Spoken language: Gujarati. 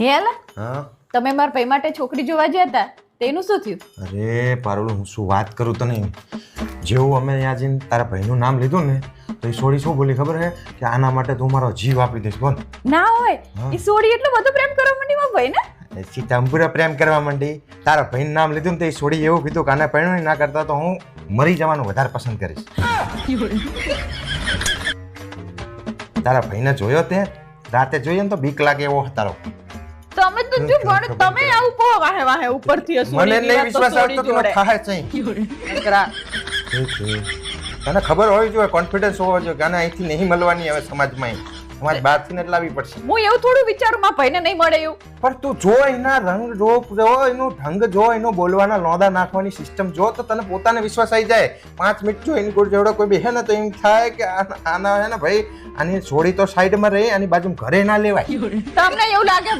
હેલા હા તમે મારા ભાઈ માટે છોકરી જોવા ગયા હતા તેનું શું થયું? અરે પારુલ હું શું વાત કરું તને જેવું અમે અહીંયા જઈને તારા ભાઈનું નામ લીધું ને તો એ છોડી શું બોલી ખબર હે કે આના માટે તું મારો જીવ આપી દઈશ બોલ ના હોય હા. એ સોડી એટલો બધો પ્રેમ કરવા માંડી મારા ભાઈ ને. સીતાંબુરા પ્રેમ કરવા માંડી તારા ભાઈનું નામ લીધું ને તો એ છોડી એવું કીધું કે આને પરણ્યું ના કરતા તો હું મરી જવાનું વધારે પસંદ કરીશ. તારા ભાઈને જોયો તે રાતે જોઈએ ને તો બીક લાગે એવો તારો. તમે તો જો પણ તમે આવું કહો વાહે વાહે ઉપરથી આ મને સોડીની નહીં વાત તો વિશ્વાસ સોડી આવતો કે જોડે. થાય છે નકરા. તને ખબર હોવી જોઈએ કોન્ફિડન્સ હોવો જોઈએ કે આને અહીંથી નહીં મળવાની હવે સમાજમાં સમાજ બહારથી ને જ લાવવી પડશે. હું એવું થોડું વિચારું મારા ભાઈને નહીં મળે એવું. પણ તું જો એના રંગ રૂપ જો એનું ઢંગ જો એનો બોલવાના લોંદા નાખવાની સિસ્ટમ જો તો તને પોતાને વિશ્વાસ આવી જાય. 5 મિનિટ જો એની જોડે જેવડો કોઈ બેહે ને તો એમ થાય કે આના હે ને ભાઈ આની છોડી તો સાઈડમાં રહી આની બાજુ ઘરે ના લેવાય. તમને એવું લાગે